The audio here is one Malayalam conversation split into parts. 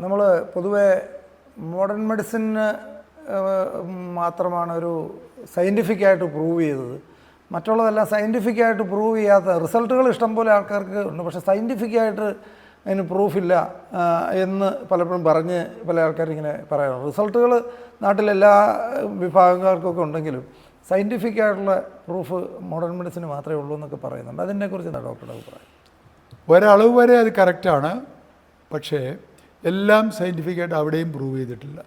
നമ്മൾ പൊതുവെ മോഡേൺ മെഡിസിന് മാത്രമാണ് ഒരു സയൻറ്റിഫിക്കായിട്ട് പ്രൂവ് ചെയ്തത്. മറ്റുള്ളതെല്ലാം സയൻറ്റിഫിക്കായിട്ട് പ്രൂവ് ചെയ്യാത്ത റിസൾട്ടുകൾ ഇഷ്ടംപോലെ ആൾക്കാർക്ക് ഉണ്ട്, പക്ഷേ സയൻറ്റിഫിക്കായിട്ട് അതിന് പ്രൂഫില്ല എന്ന് പലപ്പോഴും പറഞ്ഞ് പല ആൾക്കാരിങ്ങനെ പറയാറുണ്ട്. റിസൾട്ടുകൾ നാട്ടിലെല്ലാ വിഭാഗക്കാർക്കൊക്കെ ഉണ്ടെങ്കിലും സയൻറ്റിഫിക്കായിട്ടുള്ള പ്രൂഫ് മോഡേൺ മെഡിസിന് മാത്രമേ ഉള്ളൂ എന്നൊക്കെ പറയുന്നുണ്ട്. അതിനെക്കുറിച്ച് എന്താ ഡോക്ടറുടെ അഭിപ്രായം? ഒരളവ് വരെ അത് കറക്റ്റാണ്, പക്ഷേ എല്ലാം സയൻറ്റിഫിക്കായിട്ട് അവിടെയും പ്രൂവ് ചെയ്തിട്ടില്ല.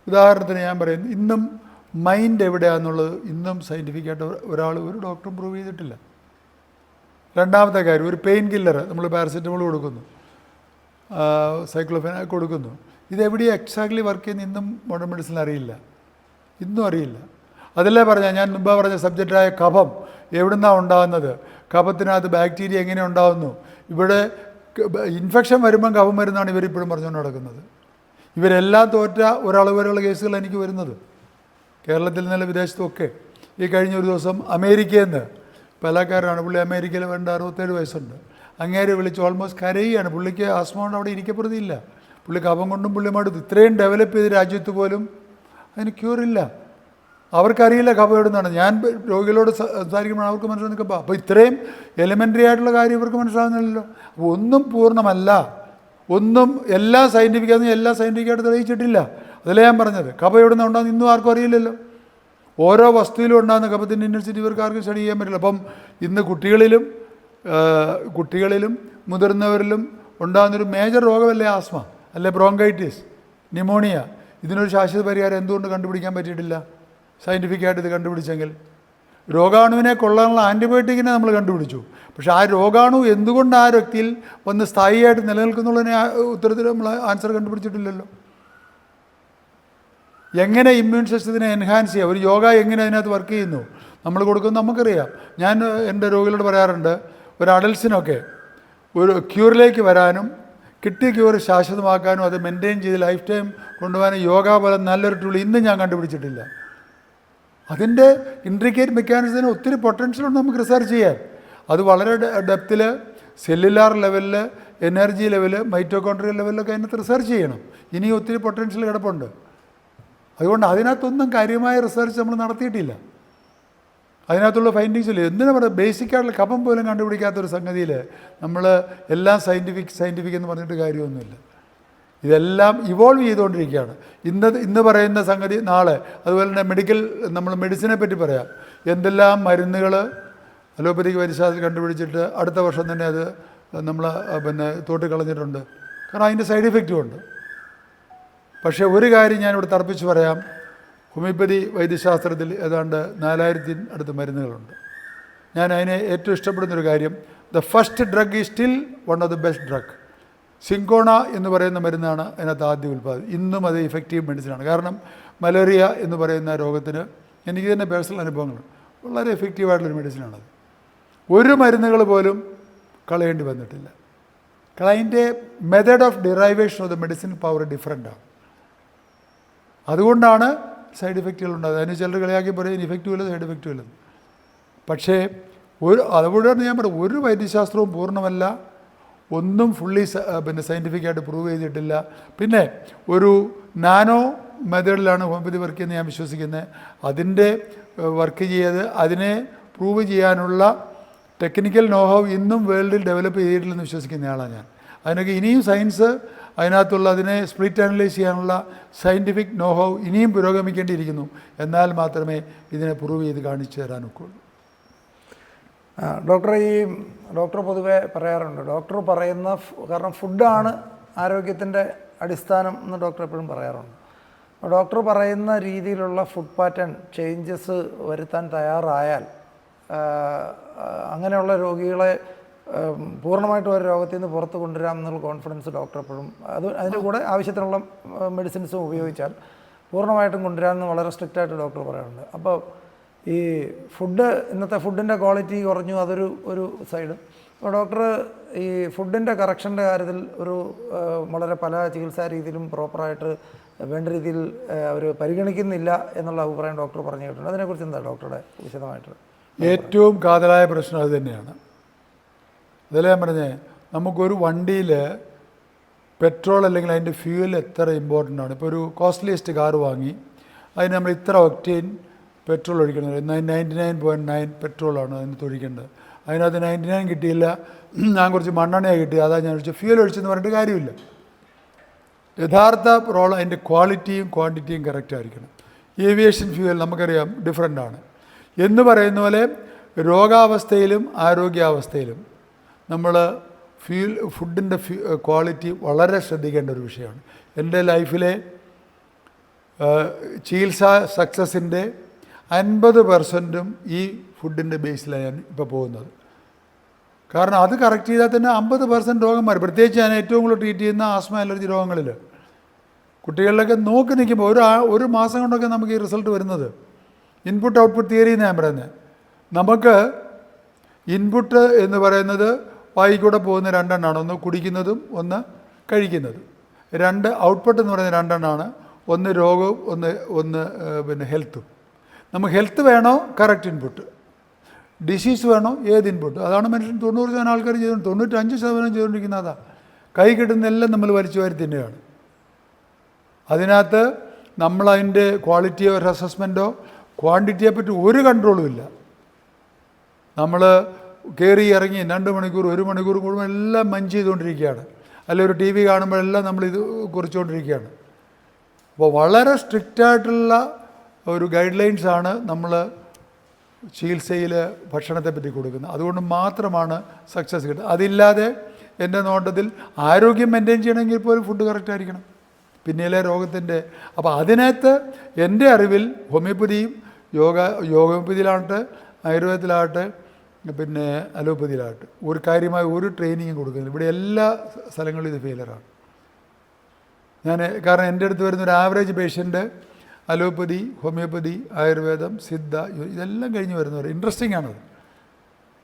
ഉദാഹരണത്തിന് ഞാൻ പറയുന്നു, ഇന്നും മൈൻഡ് എവിടെയാണെന്നുള്ളത് ഇന്നും സയൻറ്റിഫിക്കായിട്ട് ഒരു ഡോക്ടറും പ്രൂവ് ചെയ്തിട്ടില്ല. രണ്ടാമത്തെ കാര്യം, ഒരു പെയിൻ കില്ലർ നമ്മൾ പാരസെറ്റമോൾ കൊടുക്കുന്നു, സൈക്ലോഫെൻ കൊടുക്കുന്നു, ഇതെവിടെയും എക്സാക്ട്ലി വർക്ക് ചെയ്യുന്ന ഇന്നും മോഡേൺ മെഡിസിനിൽ അറിയില്ല, ഇന്നും അറിയില്ല. അതല്ലേ പറഞ്ഞാൽ ഞാൻ മുമ്പ് പറഞ്ഞ സബ്ജക്റ്റായ കഫം എവിടുന്നാണ് ഉണ്ടാകുന്നത്, കഫത്തിനകത്ത് ബാക്ടീരിയ എങ്ങനെ ഉണ്ടാകുന്നു, ഇവിടെ ഇൻഫെക്ഷൻ വരുമ്പം കഫം വരുന്നതാണ് ഇവരിപ്പോഴും പറഞ്ഞുകൊണ്ട് നടക്കുന്നത്. ഇവരെല്ലാം തോറ്റ ഒരളവ് വരെയുള്ള കേസുകൾ എനിക്ക് വരുന്നത് കേരളത്തിൽ നിന്നല്ല വിദേശത്തുമൊക്കെ. ഈ കഴിഞ്ഞ ഒരു ദിവസം അമേരിക്കയിൽ നിന്ന് പലക്കാരാണ്, പുള്ളി അമേരിക്കയിൽ വേണ്ട 67 വയസ്സുണ്ട്, അങ്ങേരെ വിളിച്ച് ഓൾമോസ്റ്റ് കരയുകയാണ്. പുള്ളിക്ക് ആസ്മ കൊണ്ട് അവിടെ ഇരിക്കപ്പെടുന്നില്ല, പുള്ളി കഫം കൊണ്ടും പുള്ളി മടുത്തു. ഇത്രയും ഡെവലപ്പ് ചെയ്ത രാജ്യത്ത് പോലും അതിന് ക്യൂറില്ല. അവർക്കറിയില്ല കഫം എവിടുന്നാണ്. ഞാൻ രോഗികളോട് സംസാരിക്കുമ്പോൾ അവർക്ക് മനസ്സിലാക്കി നിൽക്കുമ്പോൾ അപ്പോൾ ഇത്രയും എലിമെൻ്ററി ആയിട്ടുള്ള കാര്യം ഇവർക്ക് മനസ്സിലാകുന്നില്ലല്ലോ. അപ്പോൾ ഒന്നും പൂർണ്ണമല്ല, ഒന്നും എല്ലാ സയൻറ്റിഫിക്കായിട്ട് തെളിയിച്ചിട്ടില്ല. അതല്ലേ ഞാൻ പറഞ്ഞത്, കഫം എവിടുന്ന ഉണ്ടാകുന്ന ഇന്നും ആർക്കും അറിയില്ലല്ലോ. ഓരോ വസ്തുവിലും ഉണ്ടാകുന്ന കഫത്തിൻ്റെ ഇൻറ്റൻസിറ്റി ഇവർക്ക് ആർക്കും സ്റ്റഡി ചെയ്യാൻ പറ്റില്ല. അപ്പം ഇന്ന് കുട്ടികളിലും മുതിർന്നവരിലും ഉണ്ടാകുന്നൊരു മേജർ രോഗമല്ലേ ആസ്മ, അല്ലെ ബ്രോങ്കൈറ്റിസ്, ന്യൂമോണിയ. ഇതിനൊരു ശാശ്വത പരിഹാരം എന്തുകൊണ്ട് കണ്ടുപിടിക്കാൻ പറ്റിയിട്ടില്ല? സയൻറ്റിഫിക്കായിട്ട് ഇത് കണ്ടുപിടിച്ചെങ്കിൽ രോഗാണുവിനെ കൊള്ളാനുള്ള ആൻറ്റിബയോട്ടിക്കിനെ നമ്മൾ കണ്ടുപിടിച്ചു, പക്ഷേ ആ രോഗാണു എന്തുകൊണ്ട് ആ വ്യക്തിയിൽ വന്ന് സ്ഥായിയായിട്ട് നിലനിൽക്കുന്നുള്ളതിനെ ഉത്തരത്തിൽ നമ്മൾ ആൻസർ കണ്ടുപിടിച്ചിട്ടില്ലല്ലോ. എങ്ങനെ ഇമ്മ്യൂൺ സിസ്റ്റത്തിനെ എൻഹാൻസ് ചെയ്യാം, ഒരു യോഗ എങ്ങനെ അതിനകത്ത് വർക്ക് ചെയ്യുന്നു നമ്മൾ കൊടുക്കുന്നത് നമുക്കറിയാം. ഞാൻ എൻ്റെ രോഗികളോട് പറയാറുണ്ട്, ഒരു അഡൽസിനൊക്കെ ഒരു ക്യൂറിലേക്ക് വരാനും കിട്ടിയ ക്യൂർ ശാശ്വതമാക്കാനും അത് മെയിൻറ്റെയിൻ ചെയ്ത് ലൈഫ് ടൈം കൊണ്ടുപോകാനും യോഗ പോലെ നല്ലൊരു ടൂൾ ഇന്നും ഞാൻ കണ്ടുപിടിച്ചിട്ടില്ല. അതിൻ്റെ ഇൻട്രിക്കേറ്റ് മെക്കാനിസത്തിന് ഒത്തിരി പൊട്ടൻഷ്യലുണ്ട് നമുക്ക് റിസർച്ച് ചെയ്യാൻ. അത് വളരെ ഡെപ്തിൽ സെല്ലുലാർ ലെവലിൽ, എനർജി ലെവല്, മൈറ്റോകോൺട്രിയൽ ലെവലിലൊക്കെ അതിനകത്ത് റിസർച്ച് ചെയ്യണം. ഇനിയും ഒത്തിരി പൊട്ടൻഷ്യൽ കിടപ്പുണ്ട്. അതുകൊണ്ട് അതിനകത്തൊന്നും കാര്യമായ റിസർച്ച് നമ്മൾ നടത്തിയിട്ടില്ല. അതിനകത്തുള്ള ഫൈൻഡിങ്സ് ഇല്ല. എന്തിനാ പറയുക, ബേസിക്കായിട്ടുള്ള കഫം പോലും കണ്ടുപിടിക്കാത്തൊരു സംഗതിയിൽ നമ്മൾ എല്ലാം സയൻറ്റിഫിക് എന്ന് പറഞ്ഞിട്ട് കാര്യമൊന്നുമില്ല. ഇതെല്ലാം ഇവോൾവ് ചെയ്തുകൊണ്ടിരിക്കുകയാണ്. ഇന്ന് പറയുന്ന സംഗതി നാളെ, അതുപോലെ തന്നെ നമ്മൾ മെഡിസിനെ പറ്റി പറയാം. എന്തെല്ലാം മരുന്നുകൾ അലോപ്പതിക്ക് വൈദ്യശാസ്ത്രം കണ്ടുപിടിച്ചിട്ട് അടുത്ത വർഷം തന്നെ അത് നമ്മൾ തോട്ടിക്കളഞ്ഞിട്ടുണ്ട്. കാരണം അതിൻ്റെ സൈഡ് ഇഫക്റ്റും ഉണ്ട്. പക്ഷേ ഒരു കാര്യം ഞാനിവിടെ തർപ്പിച്ച് പറയാം, ഹോമിയോപ്പതി വൈദ്യശാസ്ത്രത്തിൽ ഏതാണ്ട് 4000 അടുത്ത് മരുന്നുകളുണ്ട്. ഞാൻ അതിനെ ഏറ്റവും ഇഷ്ടപ്പെടുന്നൊരു കാര്യം, the first drug is still one of the best drug. Cinchona എന്ന് പറയുന്ന മരുന്നാണ് അതിനകത്ത് ആദ്യം ഉൽപ്പാദിപ്പിച്ചത്. ഇന്നും അത് ഇഫക്റ്റീവ് മെഡിസിനാണ്. കാരണം മലേറിയ എന്ന് പറയുന്ന രോഗത്തിന് എനിക്ക് തന്നെ പേഴ്സണൽ അനുഭവങ്ങൾ, വളരെ എഫക്റ്റീവായിട്ടുള്ളൊരു മെഡിസിനാണത്. ഒരു മരുന്നുകൾ പോലും കളയേണ്ടി വന്നിട്ടില്ല. അതിൻ്റെ method of derivation of the medicine power ഡിഫറെൻ്റാണ്. അതുകൊണ്ടാണ് സൈഡ് ഇഫക്റ്റുകൾ ഉണ്ടാകുന്നത്. അതിന് ചിലർ കളിയാക്കി പറയും ഇഫക്റ്റീവ് ഇല്ല, സൈഡ് ഇഫക്റ്റീവ് ഇല്ലെന്ന്. പക്ഷേ അതുകൊണ്ടാണ് ഞാൻ പറയുന്നത്, ഒരു വൈദ്യശാസ്ത്രവും പൂർണ്ണമല്ല, ഒന്നും ഫുള്ളി സയൻറ്റിഫിക്കായിട്ട് പ്രൂവ് ചെയ്തിട്ടില്ല. പിന്നെ ഒരു നാനോ മെത്തേഡിലാണ് ഹോമിയോപ്പതി വർക്ക് ചെയ്യുന്നത് ഞാൻ വിശ്വസിക്കുന്നത്. അതിൻ്റെ വർക്ക് ചെയ്ത് അതിനെ പ്രൂവ് ചെയ്യാനുള്ള ടെക്നിക്കൽ നോഹൗ ഇന്നും വേൾഡിൽ ഡെവലപ്പ് ചെയ്തിട്ടില്ലെന്ന് വിശ്വസിക്കുന്ന ആളാണ് ഞാൻ. അതിനൊക്കെ ഇനിയും സയൻസ് അതിനകത്തുള്ള അതിനെ സ്പ്ലിറ്റ് അനലൈസ് ചെയ്യാനുള്ള സയൻറ്റിഫിക് നോഹൗ ഇനിയും പുരോഗമിക്കേണ്ടിയിരിക്കുന്നു. എന്നാൽ മാത്രമേ ഇതിനെ പ്രൂവ് ചെയ്ത് കാണിച്ചു തരാനൊക്കെയുള്ളൂ. ഡോക്ടർ പൊതുവെ പറയാറുണ്ട്, ഡോക്ടർ പറയുന്ന കാരണം ഫുഡാണ് ആരോഗ്യത്തിൻ്റെ അടിസ്ഥാനം എന്ന് ഡോക്ടർ എപ്പോഴും പറയാറുണ്ട്. ഡോക്ടർ പറയുന്ന രീതിയിലുള്ള ഫുഡ് പാറ്റേൺ ചേഞ്ചസ് വരുത്താൻ തയ്യാറായാൽ അങ്ങനെയുള്ള രോഗികളെ പൂർണ്ണമായിട്ടും ഒരു രോഗത്തിൽ നിന്ന് പുറത്ത് കൊണ്ടുവരാം എന്നുള്ള കോൺഫിഡൻസ് ഡോക്ടർ എപ്പോഴും അതിൻ്റെ കൂടെ ആവശ്യത്തിനുള്ള മെഡിസിൻസും ഉപയോഗിച്ചാൽ പൂർണ്ണമായിട്ടും കൊണ്ടുവരാമെന്ന് വളരെ സ്ട്രിക്റ്റായിട്ട് ഡോക്ടർ പറയാറുണ്ട്. അപ്പോൾ ഈ ഇന്നത്തെ ഫുഡിൻ്റെ ക്വാളിറ്റി കുറഞ്ഞു, അതൊരു സൈഡ്. അപ്പോൾ ഡോക്ടർ ഈ ഫുഡിൻ്റെ കറക്ഷൻ്റെ കാര്യത്തിൽ വളരെ പല ചികിത്സാ രീതിയിലും പ്രോപ്പറായിട്ട് വേണ്ട രീതിയിൽ അവർ പരിഗണിക്കുന്നില്ല എന്നുള്ള അഭിപ്രായം ഡോക്ടർ പറഞ്ഞു കേട്ടിട്ടുണ്ട്. അതിനെക്കുറിച്ച് എന്താ ഡോക്ടറുടെ വിശദമായിട്ട്? ഏറ്റവും കാതലായ പ്രശ്നം അത് തന്നെയാണ്. അതല്ലേ ഞാൻ പറഞ്ഞേ, നമുക്കൊരു വണ്ടിയിൽ പെട്രോൾ അല്ലെങ്കിൽ അതിൻ്റെ ഫ്യൂവൽ എത്ര ഇമ്പോർട്ടൻ്റ് ആണ്. ഇപ്പോൾ ഒരു കോസ്റ്റ്ലിയസ്റ്റ് കാർ വാങ്ങി അതിന് നമ്മൾ ഇത്ര ഒക്ടേൻ പെട്രോൾ ഒഴിക്കണം. 99.9 പെട്രോളാണ് അതിന് ഒഴിക്കേണ്ടത്. അതിനകത്ത് 99 കിട്ടിയില്ല, ഞാൻ കുറച്ച് മണ്ണെണ്ണയാണ് കിട്ടി, അതാ ഞാൻ ഒഴിച്ചു. ഫ്യൂവൽ ഒഴിച്ചെന്ന് പറഞ്ഞിട്ട് കാര്യമില്ല. യഥാർത്ഥ പെട്രോൾ അതിൻ്റെ ക്വാളിറ്റിയും ക്വാണ്ടിറ്റിയും കറക്റ്റ് ആയിരിക്കണം. ഏവിയേഷൻ ഫ്യൂവൽ നമുക്കറിയാം ഡിഫറൻ്റ് ആണ്. എന്ന് പറയുന്ന പോലെ രോഗാവസ്ഥയിലും ആരോഗ്യാവസ്ഥയിലും നമ്മൾ ഫുഡിൻ്റെ ക്വാളിറ്റി വളരെ ശ്രദ്ധിക്കേണ്ട ഒരു വിഷയമാണ്. എൻ്റെ ലൈഫിലെ ചികിത്സാ സക്സസിൻ്റെ 50% ഈ ഫുഡിൻ്റെ ബേസിലാണ് ഞാൻ ഇപ്പോൾ പോകുന്നത്. കാരണം അത് കറക്റ്റ് ചെയ്താൽ തന്നെ 50% രോഗം മാറി. പ്രത്യേകിച്ച് ഞാൻ ഏറ്റവും കൂടുതൽ ട്രീറ്റ് ചെയ്യുന്ന ആസ്മ അലർജി രോഗങ്ങളിൽ കുട്ടികളിലൊക്കെ നോക്കി നിൽക്കുമ്പോൾ ഒരു മാസം കൊണ്ടൊക്കെ നമുക്ക് ഈ റിസൾട്ട് വരുന്നത്. ഇൻപുട്ട് ഔട്ട്പുട്ട് തിയറി എന്ന് ഞാൻ പറയുന്നത്. നമുക്ക് ഇൻപുട്ട് എന്ന് പറയുന്നത് വായിക്കൂടെ പോകുന്ന രണ്ടെണ്ണമാണ്. ഒന്ന് കുടിക്കുന്നതും ഒന്ന് കഴിക്കുന്നതും. ഔട്ട്പുട്ട് എന്ന് പറയുന്നത് രണ്ടെണ്ണമാണ്. ഒന്ന് രോഗവും ഒന്ന് പിന്നെ ഹെൽത്തും. നമുക്ക് ഹെൽത്ത് വേണോ കറക്റ്റ് ഇൻപുട്ട്, ഡിസീസ് വേണോ ഏത് ഇൻപുട്ട്. അതാണ് മനുഷ്യൻ 90% ആൾക്കാർ ചെയ്തുകൊണ്ട് 95% ചെയ്തുകൊണ്ടിരിക്കുന്ന അതാണ്. കൈ കിട്ടുന്നതെല്ലാം നമ്മൾ വലിച്ചു വാരി തിന്നുകയാണ്. അതിനകത്ത് നമ്മളതിൻ്റെ ക്വാളിറ്റിയോ ഒരു അസസ്മെൻറ്റോ ക്വാണ്ടിറ്റിയെ പറ്റി ഒരു കൺട്രോളും ഇല്ല. നമ്മൾ കയറി ഇറങ്ങി 2 മണിക്കൂർ 1 മണിക്കൂർ കൂടുമ്പോൾ എല്ലാം മഞ്ച് ചെയ്തുകൊണ്ടിരിക്കുകയാണ്. അല്ലെങ്കിൽ ഒരു TV കാണുമ്പോഴെല്ലാം നമ്മളിത് കുറിച്ചുകൊണ്ടിരിക്കുകയാണ്. അപ്പോൾ വളരെ സ്ട്രിക്റ്റായിട്ടുള്ള ഒരു ഗൈഡ് ലൈൻസാണ് നമ്മൾ ചികിത്സയിൽ ഭക്ഷണത്തെ പറ്റി കൊടുക്കുന്നത്. അതുകൊണ്ട് മാത്രമാണ് സക്സസ് കിട്ടുന്നത്. അതില്ലാതെ എൻ്റെ നോട്ടത്തിൽ ആരോഗ്യം മെയിൻറ്റെയിൻ ചെയ്യണമെങ്കിൽ പോലും ഫുഡ് കറക്റ്റ് ആയിരിക്കണം. പിന്നെയല്ലേ രോഗത്തിൻ്റെ. അപ്പോൾ അതിനകത്ത് എൻ്റെ അറിവിൽ ഹോമിയോപ്പതിയും യോഗോപ്പതിയിലാകട്ടെ ആയുർവേദത്തിലാകട്ടെ പിന്നെ അലോപ്പതിയിലാകട്ടെ ഒരു കാര്യമായ ഒരു ട്രെയിനിങ്ങും കൊടുക്കുന്നില്ല. ഇവിടെ എല്ലാ സ്ഥലങ്ങളിലും ഇത് ഫെയിലറാണ്. കാരണം എൻ്റെ അടുത്ത് വരുന്നൊരു ആവറേജ് പേഷ്യൻ്റ് അലോപ്പതി, ഹോമിയോപ്പതി, ആയുർവേദം, സിദ്ധ ഇതെല്ലാം കഴിഞ്ഞ് വരുന്നവർ. ഇൻട്രസ്റ്റിംഗ് ആണത്.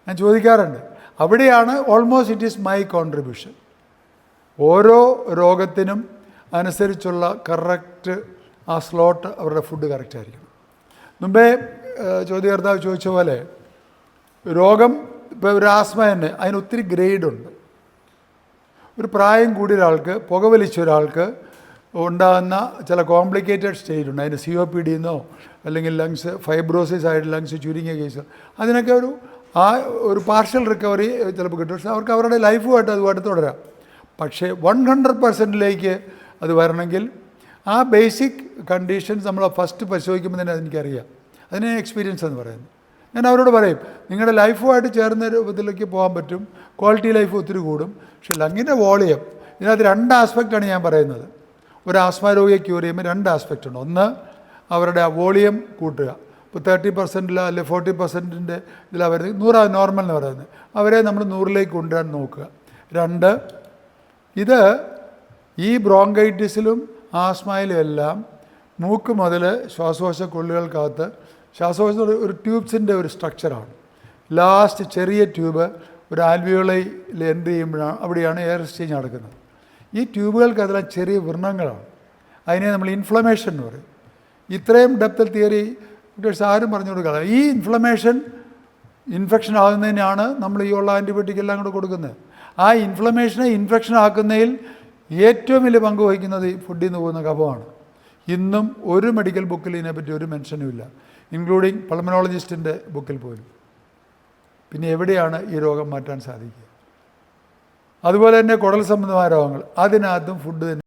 ഞാൻ ചോദിക്കാറുണ്ട്. അവിടെയാണ് almost it is my contribution. ഓരോ രോഗത്തിനും അനുസരിച്ചുള്ള കറക്റ്റ് ആ സ്ലോട്ട് അവരുടെ ഫുഡ് കറക്റ്റ് ആയിരിക്കണം. മുമ്പേ ചോദ്യകർത്താവ് ചോദിച്ച പോലെ രോഗം ഇപ്പോൾ ഒരു ആസ്മ തന്നെ അതിന് ഒത്തിരി ഗ്രേഡുണ്ട്. ഒരു പ്രായം കൂടിയ ഒരാൾക്ക്, പുകവലിച്ച ഒരാൾക്ക് ഉണ്ടാകുന്ന ചില കോംപ്ലിക്കേറ്റഡ് സ്റ്റേജ് ഉണ്ട്. അതിന് COPD എന്നോ അല്ലെങ്കിൽ ലങ്സ് ഫൈബ്രോസിസ് ആയിട്ട് ലങ്സ് ചുരുങ്ങിയ കേസ്, അതിനൊക്കെ ഒരു പാർഷ്യൽ റിക്കവറി ചിലപ്പോൾ കിട്ടും. പക്ഷേ അവർക്ക് അവരുടെ ലൈഫുമായിട്ട് അതുമായിട്ട് തുടരാം. പക്ഷേ 100%ലേക്ക് അത് വരണമെങ്കിൽ ആ ബേസിക് കണ്ടീഷൻസ് നമ്മൾ ഫസ്റ്റ് പരിശോധിക്കുമ്പോൾ തന്നെ അതെനിക്കറിയാം. അതിന് എക്സ്പീരിയൻസ് എന്ന് പറയുന്നത്. ഞാൻ അവരോട് പറയും, നിങ്ങളുടെ ലൈഫുമായിട്ട് ചേർന്ന രൂപത്തിലേക്ക് പോകാൻ പറ്റും, ക്വാളിറ്റി ലൈഫ് ഒത്തിരി കൂടും. പക്ഷേ ലങ്ങിൻ്റെ വോളിയം ഇതിനകത്ത് 2 ആസ്പെക്റ്റാണ് ഞാൻ പറയുന്നത്. ഒരു ആസ്മ രോഗിയെ ക്യൂർ ചെയ്യുമ്പോൾ 2 ആസ്പെക്റ്റ് ഉണ്ട്. ഒന്ന് അവരുടെ ആ വോളിയം കൂട്ടുക. ഇപ്പോൾ 30% അല്ലെങ്കിൽ 40% ഇതിലാണ് വരുന്നത്. 100 നോർമൽ എന്ന് പറയുന്നത്. അവരെ നമ്മൾ 100ലേക്ക് കൊണ്ടുവരാൻ നോക്കുക. 2 ഇത് ഈ ബ്രോങ്കൈറ്റിസിലും ആസ്മയിലും എല്ലാം മൂക്ക് മുതൽ ശ്വാസകോശ കൊള്ളുകൾക്കകത്ത് ശ്വാസകോശ ഒരു ട്യൂബ്സിൻ്റെ ഒരു സ്ട്രക്ചറാണ്. ലാസ്റ്റ് ചെറിയ ട്യൂബ് ഒരു ആൽവിയോളയിൽ എൻട്രി ചെയ്യുമ്പോഴാണ് അവിടെയാണ് എയർ എക്സ്ചേഞ്ച് നടക്കുന്നത്. ഈ ട്യൂബുകൾക്ക് അതെല്ലാം ചെറിയ വ്രണങ്ങളാണ്. അതിനെ നമ്മൾ ഇൻഫ്ലമേഷൻ എന്ന് പറയും. ഇത്രയും ഡെപ്തൽ തിയറി ആരും പറഞ്ഞു കൊടുക്കുക. ഈ ഇൻഫെക്ഷൻ ആകുന്നതിനാണ് നമ്മൾ ഈ ഉള്ള ആൻറ്റിബയോട്ടിക് എല്ലാം കൂടെ കൊടുക്കുന്നത്. ആ ഇൻഫെക്ഷൻ ആക്കുന്നതിൽ ഏറ്റവും വലിയ പങ്ക് വഹിക്കുന്നത് ഈ ഫുഡിൽ നിന്ന് പോകുന്ന കഫമാണ്. ഇന്നും ഒരു മെഡിക്കൽ ബുക്കിൽ ഇതിനെപ്പറ്റി ഒരു മെൻഷനും ഇല്ല, ഇൻക്ലൂഡിങ് പൾമനോളജിസ്റ്റിൻ്റെ ബുക്കിൽ പോലും. പിന്നെ എവിടെയാണ് ഈ രോഗം മാറ്റാൻ സാധിക്കുക? അതുപോലെ തന്നെ കുടൽ സംബന്ധമായ രോഗങ്ങൾ, അതിനകത്തും ഫുഡ് തന്നെ